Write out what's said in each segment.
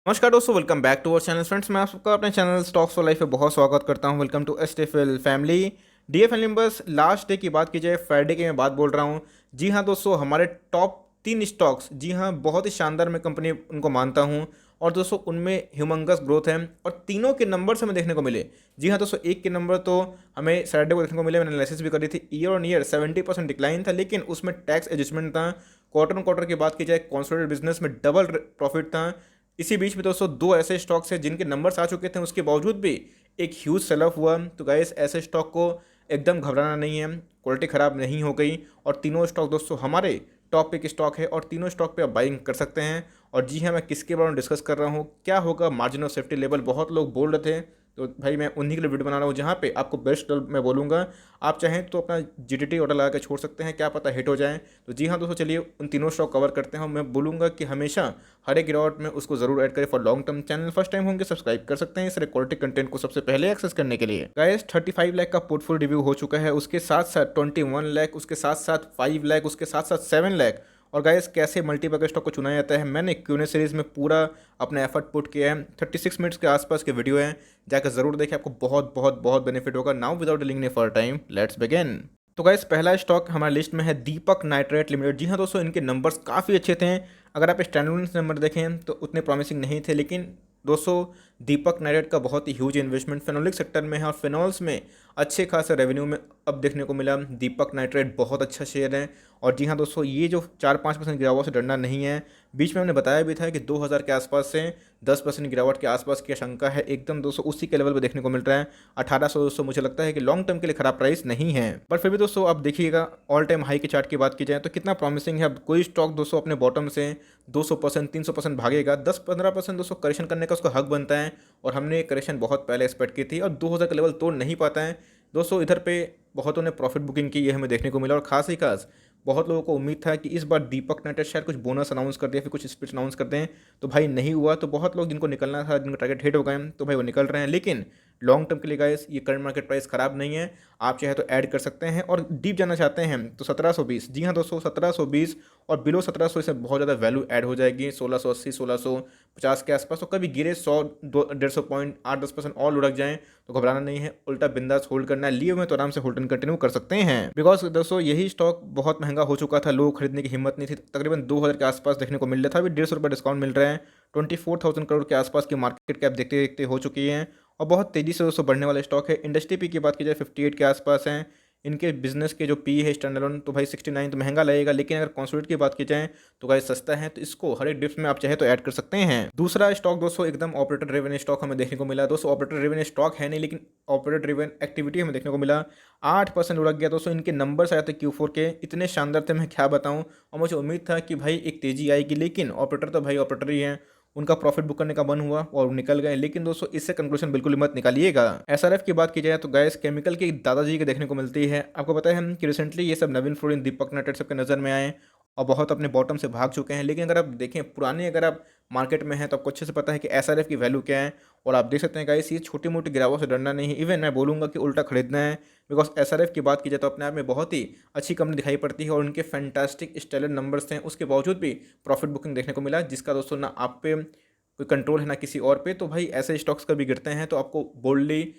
नमस्कार दोस्तों, welcome back to our channel. Friends, मैं आप सबका अपने चैनल स्टॉक्स फॉर लाइफ में बहुत स्वागत करता हूं। Welcome to STFL family. DFL members, last day की बात की जाए, फ्राइडे की मैं बात बोल रहा हूं। जी हां दोस्तों, हमारे टॉप 3 स्टॉक्स, जी हां, बहुत ही शानदार मैं कंपनी उनको मानता हूं। और दोस्तों उनमें ह्यूमंगस ग्रोथ है और तीनों के नंबर्स हमें देखने को मिले। जी हाँ दोस्तों, एक के नंबर तो हमें सैटरडे को देखने को मिले, मैंने एनालिसिस भी करी थी। ईयर ऑन ईयर 70% डिक्लाइन था, लेकिन उसमें टैक्स एडजस्टमेंट था। क्वार्टर ऑन क्वार्टर की बात की जाए, कॉन्सोलिडेटेड बिजनेस में डबल प्रॉफिट था। इसी बीच में दोस्तों दो ऐसे स्टॉक्स हैं जिनके नंबर्स आ चुके थे, उसके बावजूद भी एक ह्यूज सेल ऑफ हुआ। तो गाइस, ऐसे स्टॉक को एकदम घबराना नहीं है, क्वालिटी ख़राब नहीं हो गई। और तीनों स्टॉक दोस्तों हमारे टॉप पिक स्टॉक है और तीनों स्टॉक पे आप बाइंग कर सकते हैं। और जी हाँ, मैं किसके बारे में डिस्कस कर रहा हूँ, क्या होगा मार्जिन ऑफ सेफ्टी लेवल, बहुत लोग बोल रहे थे। तो भाई मैं उन्हीं के लिए वीडियो बना रहा हूँ जहाँ पे आपको बेस्ट मैं बोलूँगा। आप चाहें तो अपना जीटीटी ऑर्डर लगा के छोड़ सकते हैं, क्या पता हिट हो जाए। तो जी हाँ दोस्तों, चलिए उन तीनों स्टॉक कवर करते हैं। मैं बोलूँगा कि हमेशा हर एक गिरावट में उसको जरूर ऐड करें for long term. Channel first time होंगे, सब्सक्राइब कर सकते हैं इस क्वालिटी कंटेंट को सबसे पहले एक्सेस करने के लिए। गाइस, 35 लाख का पोर्टफोलियो रिव्यू हो चुका है, उसके साथ साथ 21 लाख, उसके साथ साथ 5 लाख, उसके साथ साथ 7 लाख। और गाइस, कैसे मल्टीबैगर स्टॉक को चुना जाता है, मैंने क्यूएनए सीरीज में पूरा अपना एफर्ट पुट किया है। 36 मिनट्स के आसपास के वीडियो है, जाकर जरूर देखें, आपको बहुत बहुत बहुत बेनिफिट होगा। Now without dealing for time, let's begin. तो गाइस, पहला स्टॉक हमारी लिस्ट में है दीपक नाइट्रेट लिमिटेड। जी हाँ दोस्तों, इनके नंबर्स काफ़ी अच्छे थे। अगर आप स्टैंडर्ड नंबर देखें तो उतने प्रॉमिसिंग नहीं थे, लेकिन दोस्तों दीपक नाइट्रेट का बहुत ही ह्यूज इन्वेस्टमेंट फेनोलिक सेक्टर में है और फिनॉल्स में अच्छे खासे रेवेन्यू में अब देखने को मिला। दीपक नाइट्रेट बहुत अच्छा शेयर है। और जी हाँ दोस्तों, ये जो 4-5% गिरावट से डरना नहीं है। बीच में हमने बताया भी था कि 2000 के आसपास से 10% गिरावट के आसपास की आशंका है। एकदम दोस्तों उसी के लेवल पर देखने को मिल रहा है। 1800 दोस्तों मुझे लगता है कि लॉन्ग टर्म के लिए खराब प्राइस नहीं है। पर फिर भी दोस्तों आप देखिएगा, ऑल टाइम हाई के चार्ट की बात की जाए तो कितना प्रॉमिसिंग है। अब कोई स्टॉक दोस्तों अपने बॉटम से 200% 300% भागेगा, 10-15% दोस्तों करेक्शन करने का उसका हक बनता है। और हमने ये करेक्शन बहुत पहले एक्सपेक्ट की थी और 2000 का लेवल तोड़ नहीं पाता है दोस्तों। इधर पे बहुतों ने प्रॉफिट बुकिंग की, ये हमें देखने को मिला। और खास ही खास बहुत लोगों को उम्मीद था कि इस बार दीपक नाइट्रेट शायद कुछ बोनस अनाउंस कर दिया, फिर कुछ स्पीच अनाउंस करते हैं। तो भाई नहीं हुआ, तो बहुत लोग जिनको निकलना था, जिनको टारगेट हिट हो गए, तो भाई वो निकल रहे हैं। लेकिन लॉन्ग टर्म के लिए गाइस, ये करंट मार्केट प्राइस खराब नहीं है। आप चाहे तो ऐड कर सकते हैं और डीप जाना चाहते हैं तो 1720, जी हाँ दोस्तों 1720 और बिलो 1700 इससे बहुत ज़्यादा वैल्यू ऐड हो जाएगी। 1680 1650 के आसपास। तो कभी गिरे 100-150 पॉइंट 8-10% और लुढ़क जाएं तो घबराना नहीं है, उल्टा बिंदास होल्ड करना है। लिए हुए तो आराम से होल्ड कंटिन्यू कर सकते हैं। बिकॉज दोस्तों यही स्टॉक बहुत महंगा हो चुका था, लोग खरीदने की हिम्मत नहीं थी। तकरीबन 2000 के आसपास देखने को मिल रहा था, अभी 150 रुपये डिस्काउंट मिल रहा है। 24,000 करोड़ के आसपास की मार्केट कैप देखते देखते हो चुकी है और बहुत तेज़ी से दोस्तों बढ़ने वाला स्टॉक है। इंडस्ट्री पी की बात की जाए 58 के आसपास है। इनके बिजनेस के जो पी है स्टैंडअलोन, तो भाई 69 तो महंगा लगेगा, लेकिन अगर कॉन्सोलिडेट की बात की जाए तो भाई सस्ता है। तो इसको हर एक डिप्स में आप चाहे तो ऐड कर सकते हैं। दूसरा स्टॉक दोस्तों एकदम ऑपरेटर ड्रिवन स्टॉक हमें देखने को मिला। दोस्तों ऑपरेटर ड्रिवन स्टॉक है नहीं, लेकिन ऑपरेटर ड्रिवन एक्टिविटी हमें देखने को मिला। 8% उड़क गया दोस्तों। इनके नंबर्स आए थे Q4 के, इतने शानदार थे मैं क्या बताऊं। और मुझे उम्मीद था कि भाई एक तेजी आएगी, लेकिन ऑपरेटर तो भाई ऑपरेटर ही है, उनका प्रॉफिट बुक करने का मन हुआ और निकल गए। लेकिन दोस्तों इससे कंक्लूजन बिल्कुल मत निकालिएगा। एसआरएफ की बात की जाए तो गैस केमिकल की दादाजी के देखने को मिलती है। आपको पता है हम कि रिसेंटली ये सब नवीन फ्लोरिन, दीपक नाइट्रेट सबके नज़र में आए और बहुत अपने बॉटम से भाग चुके हैं। लेकिन अगर आप देखें पुराने, अगर आप मार्केट में हैं तो आपको अच्छे से पता है कि एसआरएफ की वैल्यू क्या है। और आप देख सकते हैं गाइस, ये छोटी मोटी गिरावट से डरना नहीं है, इवन मैं बोलूँगा कि उल्टा खरीदना है। बिकॉज एसआरएफ की बात की जाए तो अपने आप में बहुत ही अच्छी कंपनी दिखाई पड़ती है और उनके फैंटास्टिक स्टेलर नंबर्स थे। उसके बावजूद भी प्रॉफिट बुकिंग देखने को मिला, जिसका दोस्तों ना आप पे कोई कंट्रोल है ना किसी और पे। तो भाई ऐसे स्टॉक्स कभी गिरते हैं तो आपको बोल्डली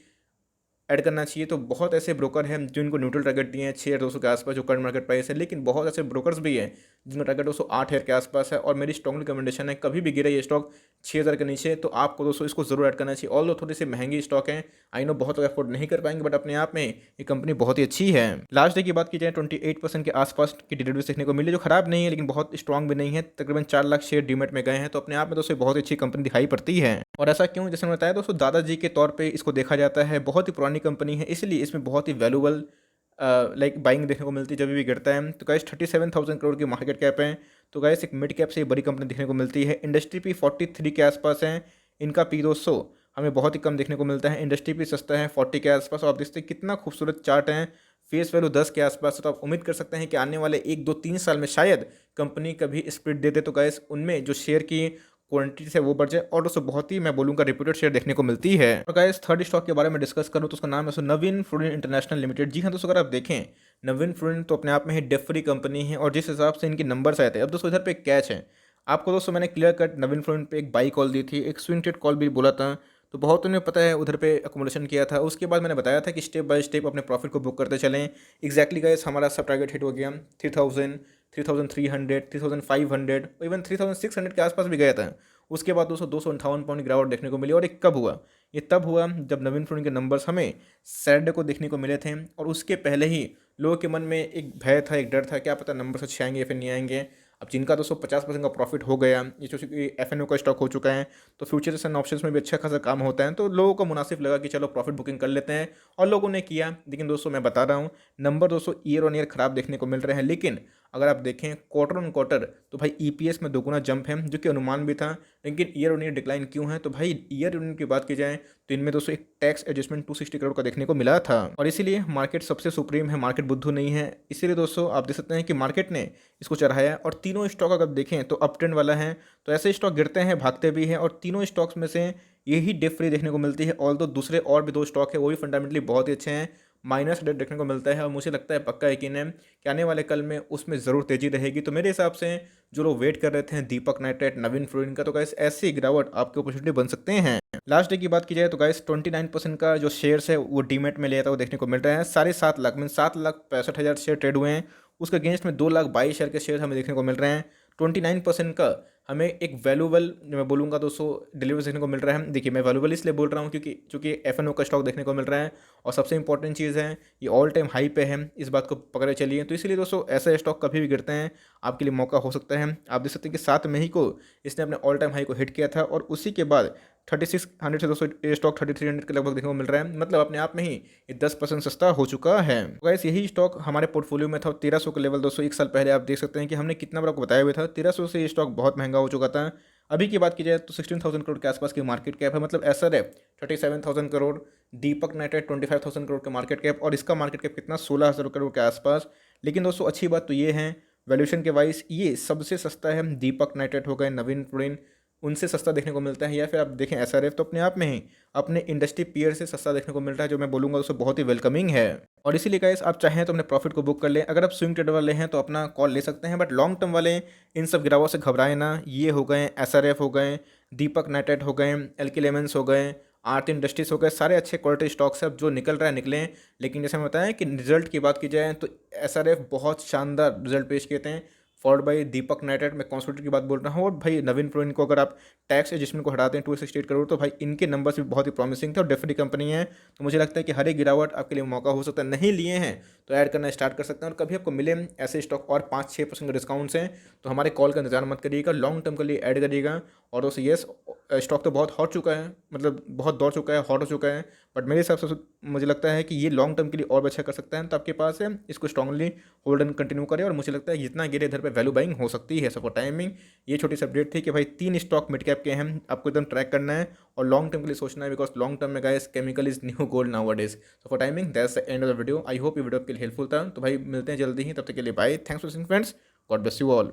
ऐड करना चाहिए। तो बहुत ऐसे ब्रोकर हैं जो इनको न्यूट्रल टारगेट दिए हैं 6,200 के आसपास जो करंट मार्केट प्राइस है। लेकिन बहुत ऐसे ब्रोकर्स भी हैं जिनका टारगेट 208 के आसपास है। और मेरी स्ट्रॉन्ग रिकमेंडेशन है, कभी भी गिरे ये स्टॉक 6,000 के नीचे तो आपको दोस्तों इसको जरूर ऐड करना चाहिए। ऑल दो थोड़ी सी महंगी स्टॉक है, आई नो बहुत अफोर्ड नहीं कर पाएंगे, बट अपने आप में ये कंपनी बहुत ही अच्छी है। लास्ट डे की बात की जाए 28% के आसपास की डिलीवरी देखने को मिली, जो खराब नहीं है लेकिन बहुत स्ट्रॉन्ग भी नहीं है। तकरीबन 4 लाख शेयर डीमेट में गए हैं, तो अपने आप में दोस्तों बहुत ही अच्छी कंपनी दिखाई पड़ती है। और ऐसा क्यों, जैसे मैंने बताया दोस्तों, दादाजी के तौर पे इसको देखा जाता है। बहुत ही पुरानी कंपनी है, इसलिए इसमें बहुत ही वैल्यूबल लाइक बाइंग देखने को मिलती है जब भी गिरता है। तो गाइस 37,000 करोड़ की मार्केट कैप है। तो गाइस एक मिड कैप से बड़ी कंपनी देखने को मिलती है। इंडस्ट्री पी 43 के आसपास है। इनका पी 200 हमें बहुत ही कम देखने को मिलता है। इंडस्ट्री पी सस्ता है 40 के आसपास। और आप देखते हैं कितना खूबसूरत चार्ट है, फेस वैल्यू 10 के आसपास। तो आप उम्मीद कर सकते हैं कि आने वाले 1-2-3 साल में शायद कंपनी कभी स्प्लिट दे दे, तो गाइस उनमें जो शेयर की क्वांटिटी से वो बढ़ जाए और दोस्तों बहुत ही मैं बोलूँगा रिप्यूटेड शेयर देखने को मिलती है। और गाइस थर्ड स्टॉक के बारे में डिस्कस करूँ तो उसका नाम है दोस्तों नवीन फ्लोरिन इंटरनेशनल लिमिटेड। जी हाँ दोस्तों, अगर आप देखें नवीन फ्लोरिन तो अपने आप में ही डेफ फ्री कंपनी है और जिस हिसाब से इनके नंबर्स आए थे, अब दोस्तों इधर पे कैच है। आपको दोस्तों मैंने क्लियर कट नवीन फ्लोरिन पे एक बाई कॉल दी थी, एक स्विंग ट्रेड कॉल भी बोला था, तो बहुतों ने पता है उधर पे अकोमोडेशन किया था। उसके बाद मैंने बताया था कि स्टेप बाय स्टेप अपने प्रॉफिट को बुक करते चलें। एग्जैक्टली गाइस हमारा सब टारगेट हिट हो गया। 3000, 3300, 3500 और इवन 3600 के आसपास भी गया था। उसके बाद दोस्तों 258 पॉइंट गिरावट देखने को मिली। और ये कब हुआ? ये तब हुआ जब नवीन फ्लोरिन के नंबर्स हमें सैटरडे को देखने को मिले थे, और उसके पहले ही लोगों के मन में एक भय था, एक डर था, क्या पता नंबर अच्छे आएंगे या फिर नहीं आएंगे। अब जिनका दोस्तों 50% का प्रॉफिट हो गया, ये चूँकि एफ का स्टॉक हो चुका है, तो फ्यूचर्स एंड ऑप्शंस में भी अच्छा खासा काम होता है, तो लोगों को मुनासिब लगा कि चलो प्रॉफिट बुकिंग कर लेते हैं, और लोगों ने किया। लेकिन दोस्तों मैं बता रहा हूँ, नंबर दोस्तों ईयर ऑन ईयर खराब देखने को मिल रहे हैं। लेकिन अगर आप देखें क्वार्टर ऑन क्वार्टर, तो भाई ईपीएस में दोगुना जंप है, जो कि अनुमान भी था। लेकिन ईयर ऑन ईयर डिक्लाइन क्यों है? तो भाई ईयर ऑन ईयर की बात की जाए तो इनमें दोस्तों एक टैक्स एडजस्टमेंट 260 करोड़ का देखने को मिला था, और इसीलिए मार्केट सबसे सुप्रीम है, मार्केट बुद्धू नहीं है। इसीलिए दोस्तों आप देख सकते हैं कि मार्केट ने इसको चढ़ाया, और तीनों स्टॉक अगर देखें तो अप ट्रेंड वाला है। तो ऐसे स्टॉक गिरते हैं, भागते भी हैं, और तीनों स्टॉक्स में से यही डिप फ्री देखने को मिलती है। ऑल दो दूसरे और भी दो स्टॉक है, वो भी फंडामेंटली बहुत ही अच्छे हैं, माइनस डेट देखने को मिलता है। और मुझे लगता है, पक्का यकीन है कि आने वाले कल में उसमें ज़रूर तेज़ी रहेगी। तो मेरे हिसाब से जो लोग वेट कर रहे थे दीपक नाइट्रेट, नवीन फ्लोरिन का, तो गाइस ऐसी गिरावट आपके अपॉर्चुनिटी बन सकते हैं। लास्ट डे की बात की जाए तो गाइस 29% का जो शेयर्स है वो डीमेट में लिया था, वो देखने को मिल रहा है। 7.5 लाख मीन 7,65,000 शेयर ट्रेड हुए हैं। उसके अगेंस्ट में 2,22,000 शेयर के शेयर हमें देखने को मिल रहे हैं। 29% का हमें एक वैल्यूबल, मैं बोलूँगा दोस्तों, डिलीवरी देखने को मिल रहा है। देखिए मैं वैल्यूबल इसलिए बोल रहा हूँ क्योंकि चूँकि एफ का स्टॉक देखने को मिल रहा है, और सबसे इंपॉर्टेंट चीज़ है ये ऑल टाइम हाई पे है, इस बात को पकड़े चलिए। तो इसलिए दोस्तों ऐसे स्टॉक कभी भी गिरते हैं, आपके लिए मौका हो सकता है। आप देख सकते हैं कि 7 मई को इसने अपने ऑल टाइम हाई को हिट किया था, और उसी के बाद 3600 से दोस्तों ये स्टॉक 3300 के लगभग देखने को मिल रहा है। मतलब अपने आप में ही ये 10% सस्ता हो चुका है। तो गाइस यही स्टॉक हमारे पोर्टफोलियो में था 1300 के लेवल। दोस्तों एक साल पहले आप देख सकते हैं कि हमने कितना बड़ा आपको बताया हुआ था, 1300 से ये स्टॉक बहुत महंगा हो चुका था। अभी की बात की जाए तो 16,000 करोड़ के आसपास की मार्केट कैप है। मतलब एसर है 37,000 करोड़, दीपक नाइट्रेट 25,000 करोड़ का मार्केट कैप, और इसका मार्केट कैप कितना 16,000 करोड़ के आसपास। लेकिन दोस्तों अच्छी बात तो ये है, वैल्यूएशन के वाइज ये सबसे सस्ता है। दीपक नाइट्रेट हो गए, नवीन फ्लोरिन, उनसे सस्ता देखने को मिलता है। या फिर आप देखें एसआरएफ, तो अपने आप में ही अपने इंडस्ट्री पीयर से सस्ता देखने को मिल रहा है, जो मैं बोलूँगा दोस्तों बहुत ही वेलकमिंग है। और इसीलिए गाइस आप चाहें तो अपने प्रॉफिट को बुक कर लें। अगर आप स्विंग ट्रेडर वाले हैं तो अपना कॉल ले सकते हैं, बट लॉन्ग टर्म वाले इन सब गिरावट से घबराएं ना। ये हो गए एसआरएफ हो गए, दीपक नाइट्रेट हो गए, एल्की लेमन्स हो गए, आरती इंडस्ट्रीज हो गए, सारे अच्छे क्वालिटी स्टॉक्स हैं। अब जो निकल रहा है निकलें। लेकिन जैसे मैं बताया कि रिजल्ट की बात की जाए तो एसआरएफ बहुत शानदार रिजल्ट पेश किए थे, फॉलोड बाई दीपक नाइट्रेट, मैं कॉन्सोलिडेट की बात बोल रहा हूँ। और भाई नवीन फ्लोरिन को अगर आप टैक्स एडजस्टमेंट को हटाते हैं 268 करोड़, तो भाई इनके नंबर्स भी बहुत ही प्रॉमिसिंग थे, और डेफिनेटली कंपनी है। तो मुझे लगता है कि हर एक गिरावट आपके लिए मौका हो सकता है। नहीं लिए हैं तो ऐड करना स्टार्ट कर सकते हैं, और कभी आपको मिले ऐसे स्टॉक और 5-6% का डिस्काउंट्स हैं, तो हमारे कॉल का इंतजार मत करिएगा, लॉन्ग टर्म के लिए ऐड करिएगा। और दोस्तों येस, स्टॉक तो बहुत हॉट चुका है, मतलब बहुत दौड़ चुका है, हॉट हो चुका है, बट मेरे हिसाब से मुझे लगता है कि ये लॉन्ग टर्म के लिए और भी अच्छा कर सकता है। तो आपके पास है, इसको स्ट्रांगली होल्ड एंड कंटिन्यू करें। और मुझे लगता है जितना गिरे इधर पे वैल्यू बाइंग हो सकती है। सो फॉर टाइमिंग ये छोटी सी अपडेट थी कि भाई 3 स्टॉक मिड कैप के हैं, आपको एकदम ट्रैक करना है और लॉन्ग टर्म के लिए सोचना है, बिकॉज लॉन्ग टर्म में guys chemical is new gold now days. So for timing that's the end of the video. I hope ये वीडियो आपके लिए हेल्पफुल था। तो भाई मिलते हैं जल्दी ही, तब तक के लिए bye, thanks for watching friends, God bless you all.